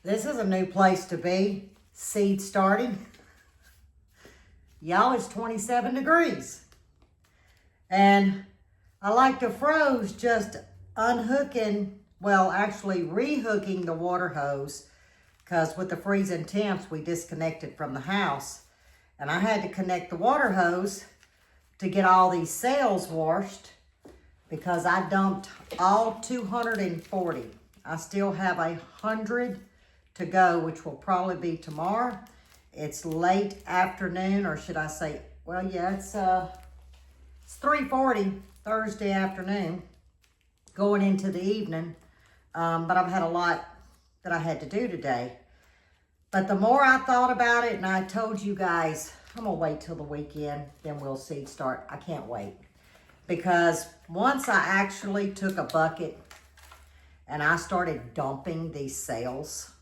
This is a new place to be. Seed starting. Y'all, it's 27 degrees. And I like to froze just unhooking, well, actually rehooking the water hose, because with the freezing temps, we disconnected from the house. And I had to connect the water hose to get all these sails washed because I dumped all 240. I still have 100 to go, which will probably be tomorrow. It's late afternoon, or should I say, well, yeah, it's 3:40 Thursday afternoon, going into the evening. But I've had a lot that I had to do today. But the more I thought about it, and I told you guys, I'm gonna wait till the weekend, then we'll seed start. I can't wait. Because once I actually took a bucket and I started dumping these sails,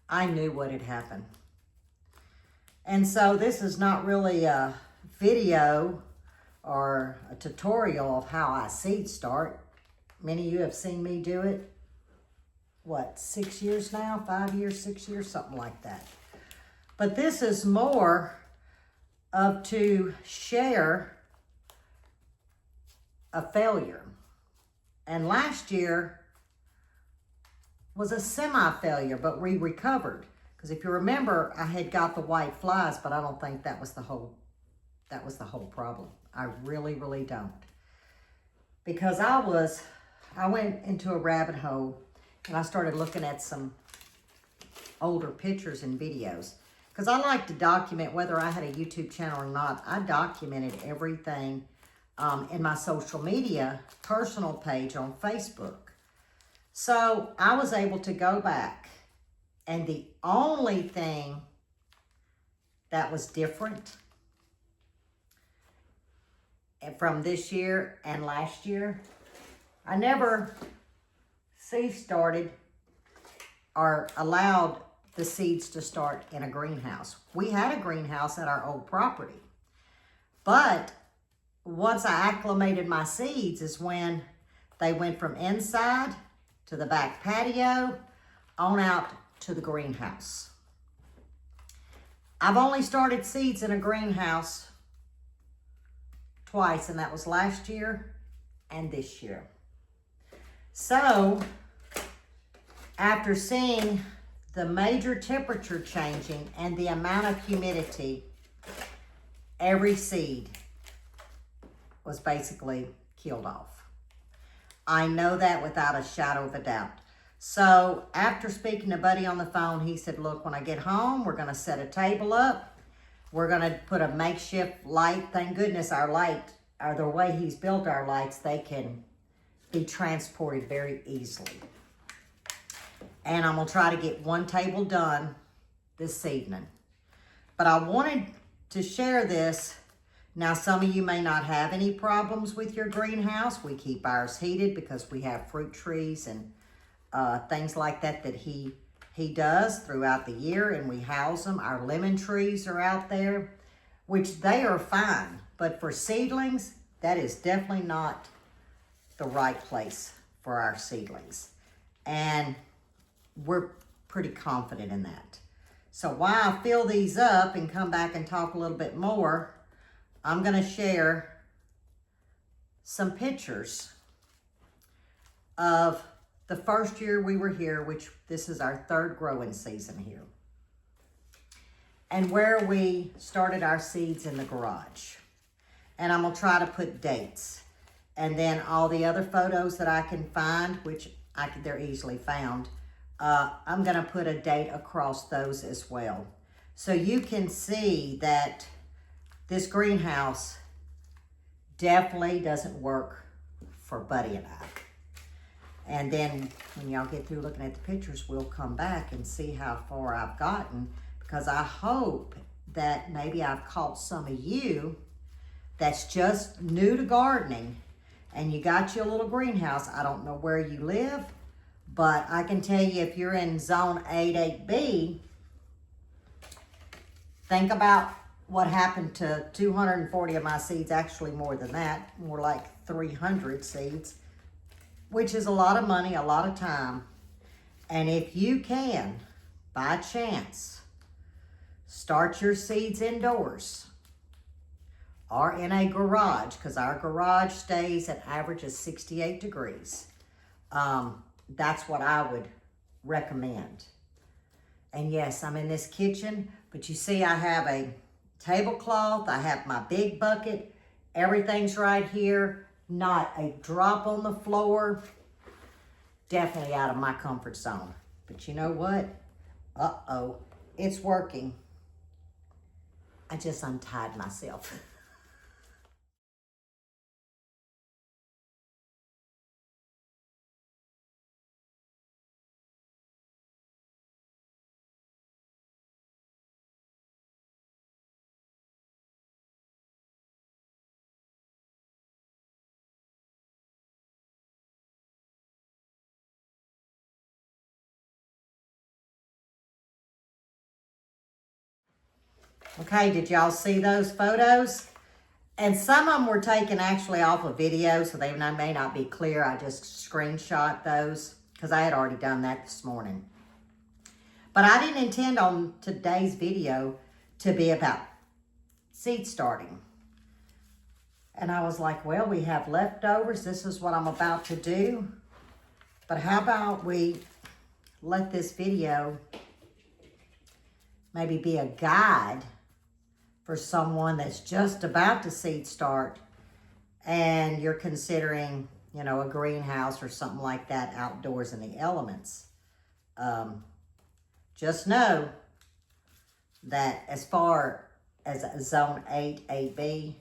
I knew what had happened. And so this is not really a video or a tutorial of how I seed start. Many of you have seen me do it, what, 6 years now? 5 years, 6 years, something like that. But this is more of to share a failure. And last year was a semi-failure, but we recovered. Because if you remember, I had got the white flies, but I don't think that was the whole problem. I really, really don't. Because I went into a rabbit hole and I started looking at some older pictures and videos. Because I like to document, whether I had a YouTube channel or not, I documented everything in my social media personal page on Facebook. So I was able to go back, and the only thing that was different from this year and last year, I never seed started or allowed the seeds to start in a greenhouse. We had a greenhouse at our old property, but once I acclimated my seeds is when they went from inside to the back patio, on out to the greenhouse. I've only started seeds in a greenhouse twice, and that was last year and this year. So, after seeing the major temperature changing and the amount of humidity, every seed was basically killed off. I know that without a shadow of a doubt. So after speaking to Buddy on the phone, he said, look, when I get home, we're going to set a table up. We're going to put a makeshift light. Thank goodness our light, or the way he's built our lights, they can be transported very easily. And I'm going to try to get one table done this evening. But I wanted to share this. Now, some of you may not have any problems with your greenhouse. We keep ours heated because we have fruit trees and things like that he does throughout the year, and we house them. Our lemon trees are out there, which they are fine. But for seedlings, that is definitely not the right place for our seedlings. And we're pretty confident in that. So while I fill these up and come back and talk a little bit more, I'm going to share some pictures of the first year we were here, which this is our third growing season here, and where we started our seeds in the garage. And I'm going to try to put dates. And then all the other photos that I can find, which they're easily found, I'm going to put a date across those as well. So you can see that this greenhouse definitely doesn't work for Buddy and I. And then when y'all get through looking at the pictures, we'll come back and see how far I've gotten, because I hope that maybe I've caught some of you that's just new to gardening and you got your little greenhouse. I don't know where you live, but I can tell you, if you're in zone 8B, think about what happened to 240 of my seeds, actually more than that, more like 300 seeds, which is a lot of money, a lot of time. And if you can, by chance, start your seeds indoors or in a garage, because our garage stays at average of 68 degrees. That's what I would recommend. And yes, I'm in this kitchen, but you see I have a tablecloth, I have my big bucket, everything's right here, not a drop on the floor. Definitely out of my comfort zone. But you know what? Uh-oh, it's working. I just untied myself. Okay, did y'all see those photos? And some of them were taken actually off of video, so they may not be clear. I just screenshot those because I had already done that this morning. But I didn't intend on today's video to be about seed starting. And I was like, well, we have leftovers. This is what I'm about to do. But how about we let this video maybe be a guide for someone that's just about to seed start and you're considering, you know, a greenhouse or something like that outdoors in the elements. Just know that as far as zone 8, 8B,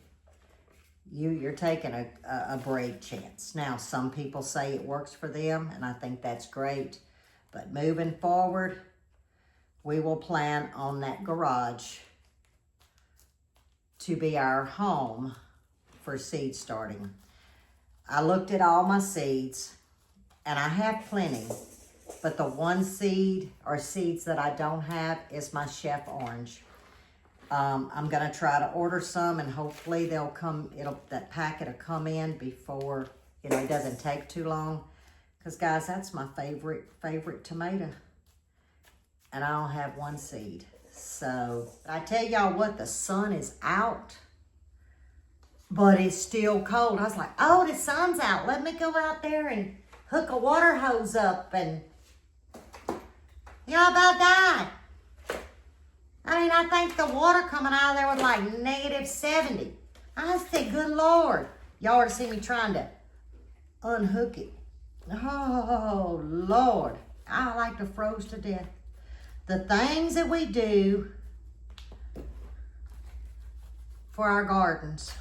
you're taking a brave chance. Now, some people say it works for them, and I think that's great. But moving forward, we will plan on that garage to be our home for seed starting. I looked at all my seeds, and I have plenty, but the one seed or seeds that I don't have is my chef orange. I'm gonna try to order some, and hopefully they'll come. That packet will come in before, you know, it doesn't take too long. Cause guys, that's my favorite tomato, and I don't have one seed. So I tell y'all what, the sun is out, but it's still cold. I was like, oh, the sun's out. Let me go out there and hook a water hose up, and y'all about died. I mean, I think the water coming out of there was like -70. I said, good Lord. Y'all ought to see me trying to unhook it. Oh, Lord. I like to froze to death. The things that we do for our gardens.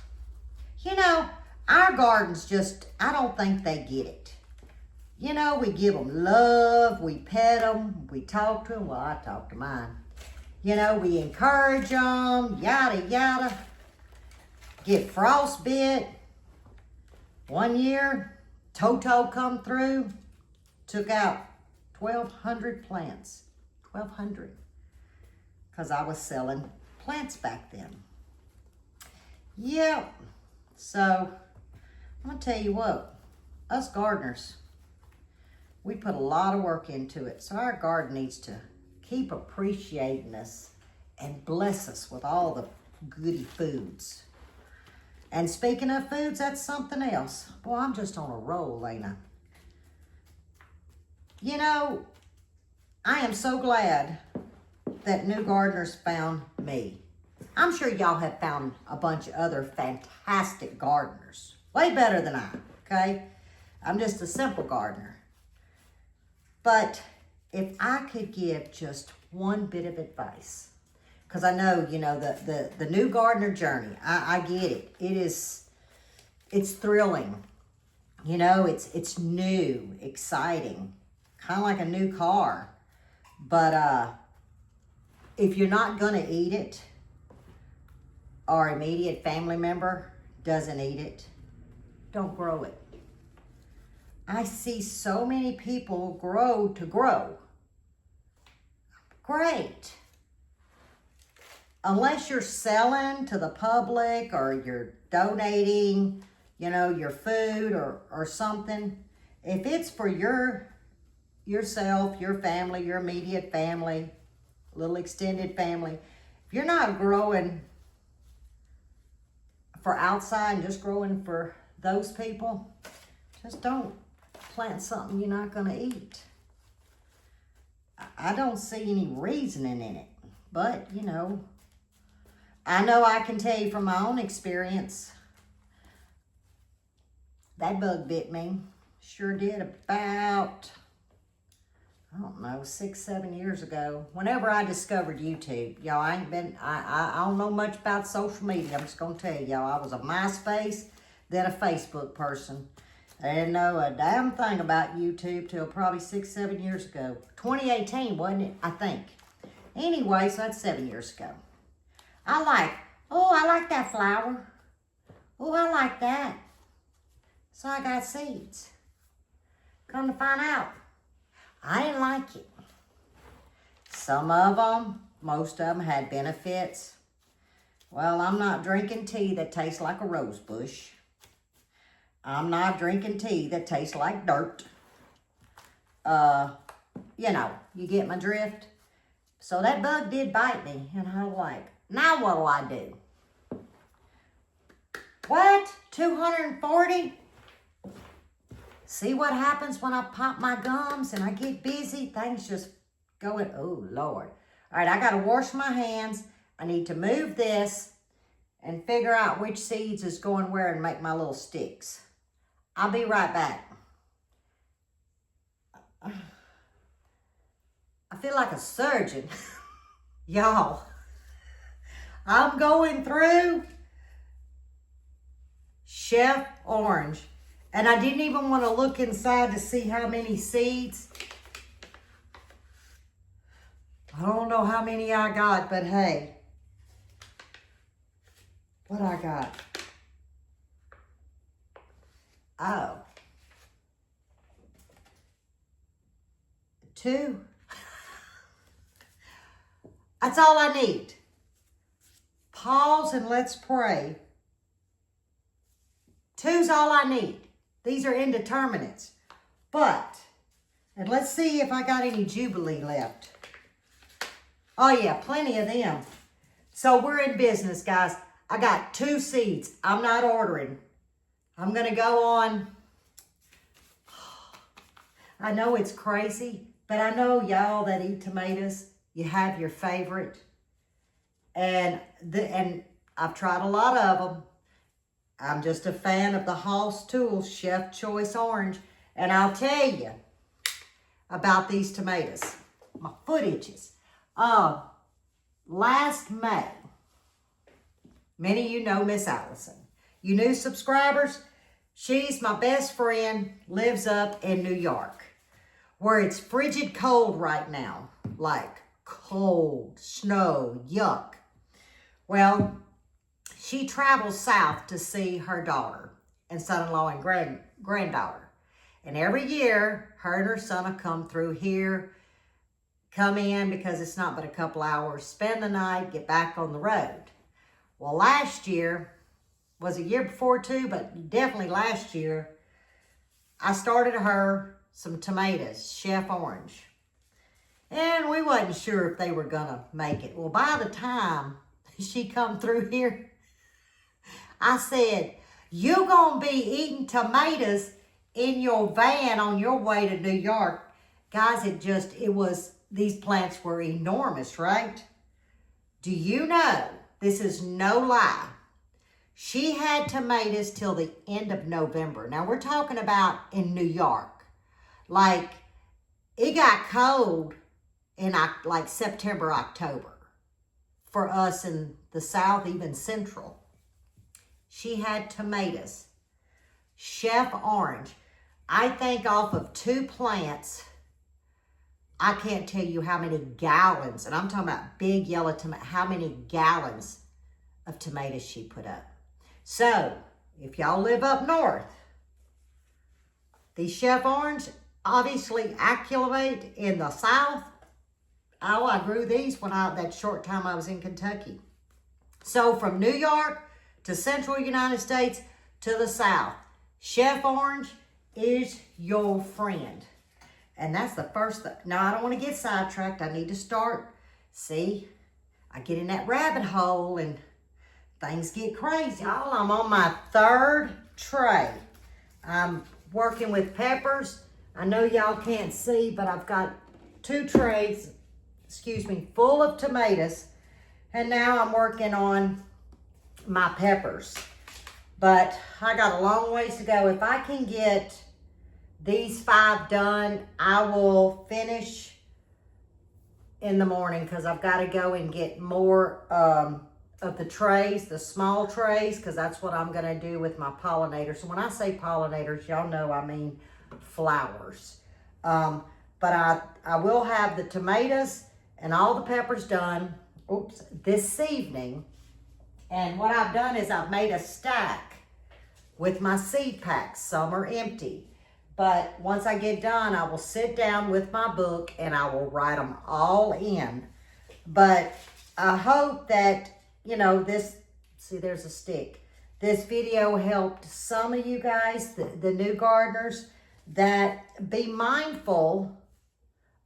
You know, our gardens just, I don't think they get it. You know, we give them love, we pet them, we talk to them. Well, I talk to mine. You know, we encourage them, yada, yada. Get frostbit. One year, Toto come through, took out 1,200 plants. 1,200. Because I was selling plants back then. Yep. So, I'm going to tell you what. Us gardeners, we put a lot of work into it. So, our garden needs to keep appreciating us and bless us with all the goody foods. And speaking of foods, that's something else. Boy, I'm just on a roll, ain't I? You know, I am so glad that new gardeners found me. I'm sure y'all have found a bunch of other fantastic gardeners. Way better than I, okay? I'm just a simple gardener. But if I could give just one bit of advice, because I know, you know, the new gardener journey, I get it. It's thrilling. You know, it's new, exciting, kind of like a new car. But if you're not gonna eat it, or immediate family member doesn't eat it, don't grow it. I see so many people grow to grow. Great. Unless you're selling to the public or you're donating, you know, your food or something. If it's for your yourself, your family, your immediate family, little extended family, if you're not growing for outside and just growing for those people, just don't plant something you're not going to eat. I don't see any reasoning in it. But, you know I can tell you from my own experience, that bug bit me. Sure did about, I don't know, 6, 7 years ago. Whenever I discovered YouTube, y'all, I don't know much about social media. I'm just going to tell y'all, I was a MySpace, then a Facebook person. I didn't know a damn thing about YouTube till probably 6, 7 years ago. 2018, wasn't it? I think. Anyway, so that's 7 years ago. I like that flower. Oh, I like that. So I got seeds. Come to find out, I didn't like it. Some of them, most of them had benefits. Well, I'm not drinking tea that tastes like a rose bush. I'm not drinking tea that tastes like dirt. You get my drift. So that bug did bite me, and I was like, now what do I do? What? 240? See what happens when I pop my gums and I get busy? Things just going, oh, Lord. All right, I got to wash my hands. I need to move this and figure out which seeds is going where and make my little sticks. I'll be right back. I feel like a surgeon. Y'all, I'm going through Chef Orange. And I didn't even want to look inside to see how many seeds. I don't know how many I got, but hey. What I got? Oh. 2. That's all I need. Pause and let's pray. 2's all I need. These are indeterminates. But, and let's see if I got any Jubilee left. Oh yeah, plenty of them. So we're in business, guys. I got 2 seeds. I'm not ordering. I'm going to go on. I know it's crazy, but I know y'all that eat tomatoes, you have your favorite. And I've tried a lot of them. I'm just a fan of the Hoss Tools Chef Choice Orange. And I'll tell you about these tomatoes. My foot itches. Last May, many of you know Miss Allison. You new subscribers, she's my best friend, lives up in New York, where it's frigid cold right now. Like cold, snow, yuck. Well, she travels south to see her daughter and son-in-law and granddaughter. And every year, her and her son will come through here, come in because it's not but a couple hours, spend the night, get back on the road. Well, last year, was a year before too, but definitely last year, I started her some tomatoes, Chef Orange. And we wasn't sure if they were gonna make it. Well, by the time she come through here, I said, you gonna be eating tomatoes in your van on your way to New York. Guys, these plants were enormous, right? Do you know, this is no lie, she had tomatoes till the end of November. Now, we're talking about in New York. Like, it got cold in like September, October. For us in the South, even Central. She had tomatoes. Chef Orange. I think off of 2 plants, I can't tell you how many gallons, and I'm talking about big yellow tomato, how many gallons of tomatoes she put up. So, if y'all live up north, these Chef Orange obviously acclimate in the South. Oh, I grew these that short time I was in Kentucky. So, from New York to Central United States to the South, Chef Orange is your friend. And that's the first thing. Now, I don't want to get sidetracked. I need to start. See, I get in that rabbit hole and things get crazy. Y'all, I'm on my third tray. I'm working with peppers. I know y'all can't see, but I've got 2 trays, full of tomatoes. And now I'm working on my peppers. But I got a long ways to go. If I can get these 5 done, I will finish in the morning because I've got to go and get more of the trays, the small trays, because that's what I'm going to do with my pollinators. So when I say pollinators, y'all know I mean flowers. But I will have the tomatoes and all the peppers done, this evening. And what I've done is I've made a stack with my seed packs. Some are empty. But once I get done, I will sit down with my book and I will write them all in. But I hope that, this, see, there's a stick. This video helped some of you guys, the new gardeners, that be mindful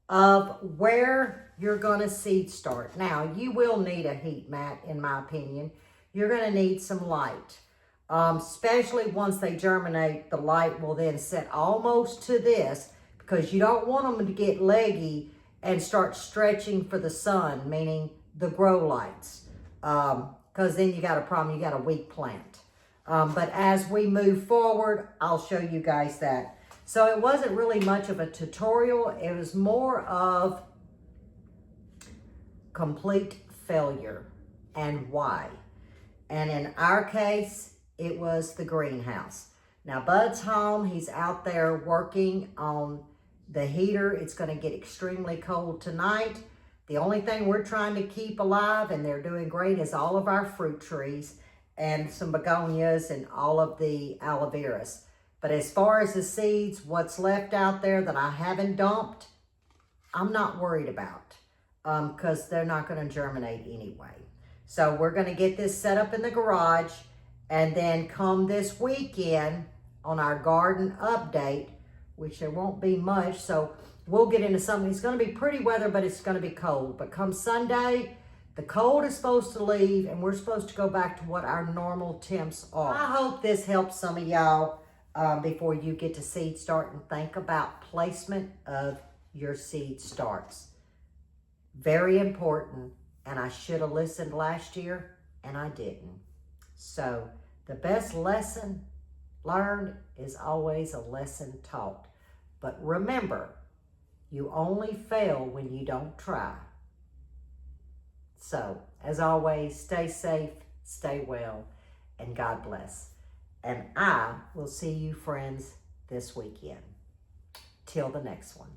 of where you're going to seed start. Now, you will need a heat mat, in my opinion. You're going to need some light. Especially once they germinate, the light will then set almost to this because you don't want them to get leggy and start stretching for the sun, meaning the grow lights. Because then you got a problem, you got a weak plant. But as we move forward, I'll show you guys that. So it wasn't really much of a tutorial. It was more of complete failure and why. And in our case, it was the greenhouse. Now, Bud's home. He's out there working on the heater. It's going to get extremely cold tonight. The only thing we're trying to keep alive, and they're doing great, is all of our fruit trees and some begonias and all of the aloe veras. But as far as the seeds, what's left out there that I haven't dumped, I'm not worried about because they're not going to germinate anyway. So we're going to get this set up in the garage. And then come this weekend on our garden update, which there won't be much, so we'll get into something. It's going to be pretty weather, but it's going to be cold. But come Sunday, the cold is supposed to leave, and we're supposed to go back to what our normal temps are. I hope this helps some of y'all before you get to seed start and think about placement of your seed starts. Very important, and I should have listened last year, and I didn't. So the best lesson learned is always a lesson taught. But remember, you only fail when you don't try. So, as always, stay safe, stay well, and God bless. And I will see you friends this weekend. Till the next one.